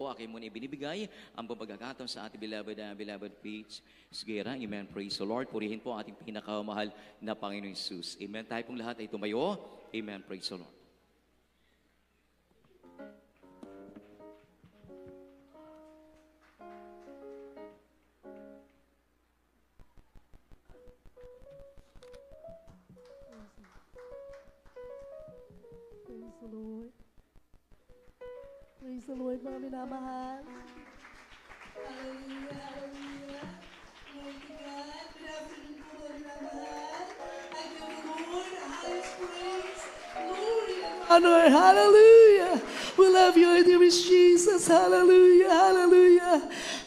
akin muna ibinibigay ang pagkakataon sa ating beloved Paige Esguera. Amen. Praise the Lord. Purihin po ating pinakamahal na Panginoon Jesus. Amen. Tayo pong lahat ay tumayo. Amen. Praise the Lord. Praise the Lord. Praise the Lord, mga minamahal. Hallelujah, hallelujah. Glory to God. Good afternoon po, mga minamahal. I give the Lord the highest praise, glory, and honor. Hallelujah. We love you, our dearest Jesus. Hallelujah, hallelujah.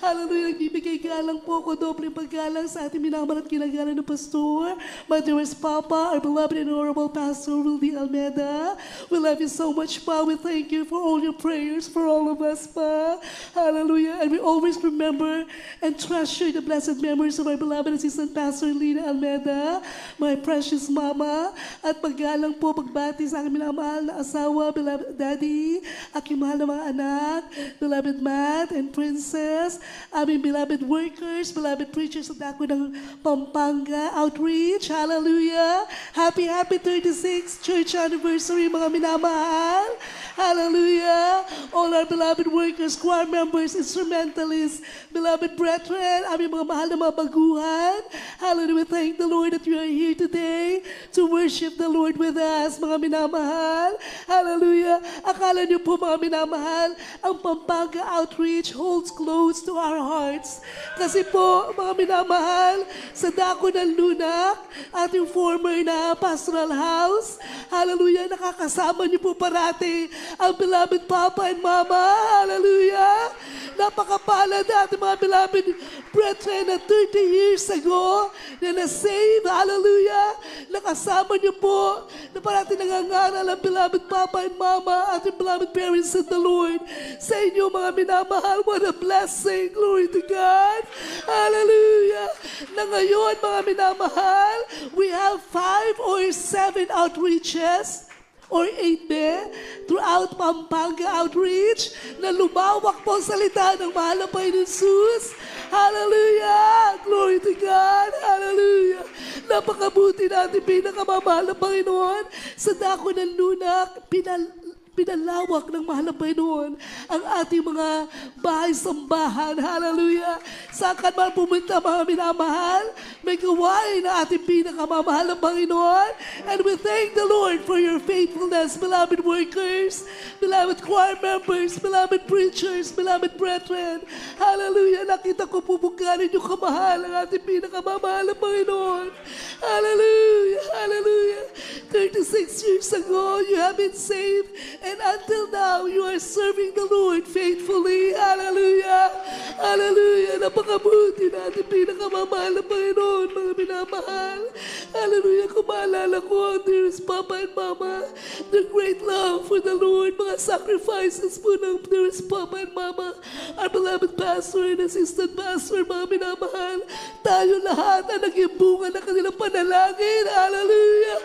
Hallelujah. Nagbibigay galang po ko, dobleng paggalang sa ating minamahal at kinagalang ng pastor, my dearest Papa, our beloved and honorable Pastor Rudy Almeida. We love you so much, Pa. We thank you for all your prayers for all of us, Pa. Hallelujah. And we always remember and treasure the blessed memories of our beloved assistant Pastor Lina Almeida, my precious Mama, at paggalang po, pagbati sa aking minamahal na asawa, beloved Daddy, aking mahal na mga anak, beloved Matt and Princess, aming beloved workers, beloved preachers sa dako ng Pampanga Outreach. Hallelujah. Happy 36th church anniversary, mga minamahal. Hallelujah. All our beloved workers, choir members, instrumentalists, beloved brethren, aming mga mahal na mga baguhan. Hallelujah. Thank the Lord that you are here today to worship the Lord with us, mga minamahal. Hallelujah. Akala niyo po, mga minamahal, ang Pampanga Outreach holds close to our hearts. Kasi po, mga minamahal, sa dako ng Lunak, ating former na pastoral house, hallelujah, nakakasama niyo po parati ang beloved Papa and Mama. Hallelujah. Napakapalad natin, mga beloved brethren, na 30 years ago na na-save. Hallelujah. Nakasama niyo po na parati nangangaral ang beloved Papa and Mama, ating beloved parents in the Lord. Sa inyo, mga minamahal, what a blessing. Glory to God. Hallelujah. Na ngayon, mga minamahal, we have 5 or 7 outreaches or 8 throughout Pampanga Outreach na lumawak po ang salita ng mahal na Panginoon Jesus. Hallelujah! Glory to God! Hallelujah! Napakabuti natin pinakamamahal na Panginoon. Sa dako ng Lunak, pinalawak ng mahal na Panginoon ang ating mga bahay-sambahan. Hallelujah! Saan ka man pumunta, mga minamahal, may gawain na ating pinakamamahal na Panginoon. And we thank the Lord for your faithfulness, beloved workers, beloved choir members, beloved preachers, beloved brethren. Hallelujah! Nakita ko po galing yung kamahal ang ating pinakamamahal na Panginoon. Hallelujah! Hallelujah! 36 years ago, you have been saved. And until now, you are serving the Lord faithfully. Hallelujah! Hallelujah! Napakabuti natin pinakamamahal na Panginoon, mga minamahal. Hallelujah! Kung maalala ko ang dearest Papa and Mama, their great love for the Lord, mga sacrifices po ng dearest Papa and Mama, our beloved pastor and assistant pastor, mga minamahal, tayo lahat ang naging bunga ng kanilang panalangin. Hallelujah!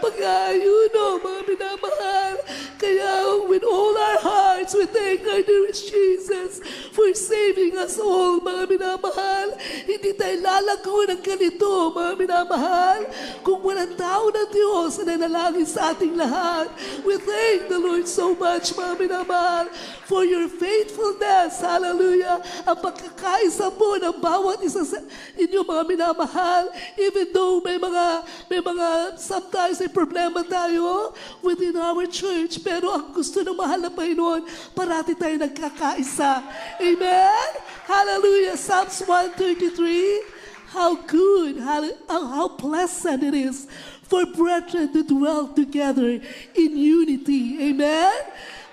Pag-aayuno, mga minamahal. Kaya with all our hearts, we thank our dearest Jesus for saving us all, mga minamahal. Hindi tayo lalago ng ganito, mga minamahal, kung walang tao ng Diyos na nanalangin sa ating lahat. We thank the Lord so much, mga minamahal, for your faithfulness. Hallelujah. Ang pagkakaisa po ng bawat isa sa inyo, mga minamahal, even though may mga sometimes may problema tayo within our church, pero ang gusto ng mahal na Panginoon, parati tayo nagkakaisa. Amen? Hallelujah. Psalms 133, how good, how pleasant it is for brethren to dwell together in unity. Amen?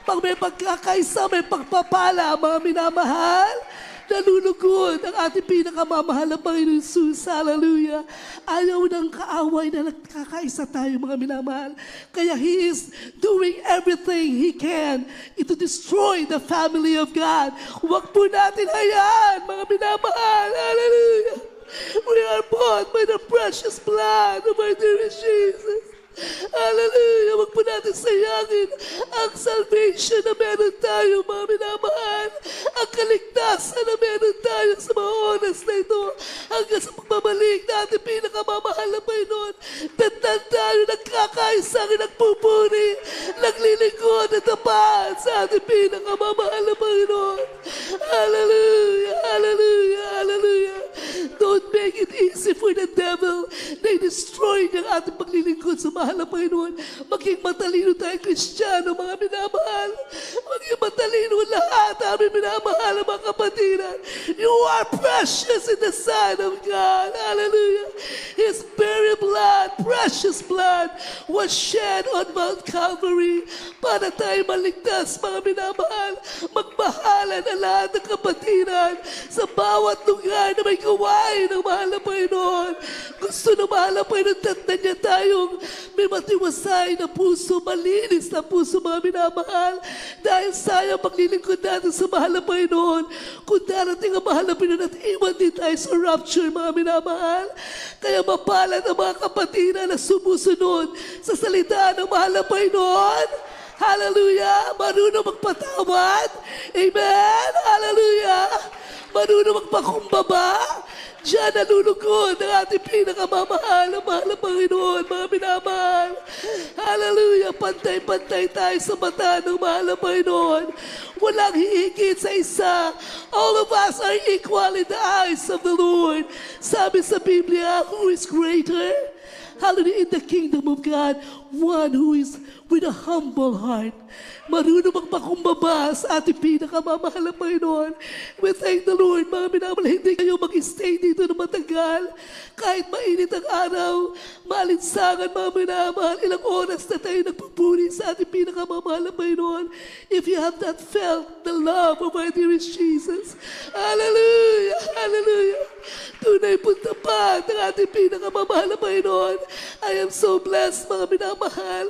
Pag may pagkakaisa, may pagpapala, mga minamahal, nalulugod ang ating pinakamamahal na Panginoon Jesus. Hallelujah. Ayaw ng kaaway na nagkakaisa tayo, mga minamahal. Kaya He is doing everything He can to destroy the family of God. Huwag po natin hayaan, mga minamahal. Hallelujah. We are bought by the precious blood of our dearest Jesus. Hallelujah! Huwag po natin sayangin ang salvation na meron tayo, mga minamahal. kaligtasan na meron tayo sa mga oras na ito hanggang sa pagbabalik natin pinakamamahal na Panginoon. Tandaan tayo nagkakaisa, nagpupuri, naglilingkod at tapat sa ating pinakamamahal na Panginoon. Hallelujah, hallelujah, hallelujah. Don't make it easy for the devil na i-destroy ng ating paglilingkod sa mahal na Panginoon. Maging matalino tayo, Kristiyano, mga minamahal. Maging matalino lahat, aming minamahal, mga kapatiran. You are precious in the sight of God. Hallelujah. His very blood, precious blood, was shed on Mount Calvary para tayo maligtas, mga minamahal. Magmahalan ang lahat ng kapatiran sa bawat lugar na may gawain ng mahal na Panginoon. Gusto ng mahal na Panginoon, tanda niya tayong may matiwasay na puso, malinis na puso, mga minamahal. Dahil sayang paglilingkod natin sa mahal na Panginoon. Kung darating ang mahal na Panginoon at iwan din tayo sa rapture, mga minamahal. Kaya mapalad ang mga kapatiran na sumusunod sa salita ng mahal na Panginoon. Hallelujah! Marunong magpatawad. Amen! Hallelujah! Marunong magpakumbaba. Diyan nalulugod ang ating pinakamamahal, ang mahal na Panginoon, mga minamahal. Hallelujah! Pantay-pantay tayo sa mata ng mahal na Panginoon. Walang hihigit sa isa. All of us are equal in the eyes of the Lord. Sabi sa Biblia, who is greater? Hallelujah, in the kingdom of God, one who is with a humble heart. Marunong magpakumbaba sa ating pinakamamahal na Panginoon. We thank the Lord, mga minamahal, hindi kayo mag-stay dito na matagal. Kahit mainit ang araw, maalinsangan, mga minamahal, ilang oras na tayo nagpupuri sa ating pinakamamahal na Panginoon. If you have not felt the love of our dearest Jesus, hallelujah, hallelujah. Tunay pong tapat ang ating pinakamamahal na Panginoon. I am so blessed, mga minamahal,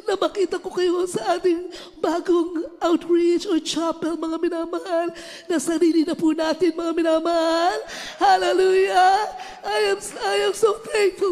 na makita ko kayo sa ating bagong outreach or chapel, mga minamahal, na sarili na po natin, mga minamahal. Hallelujah! I am so thankful.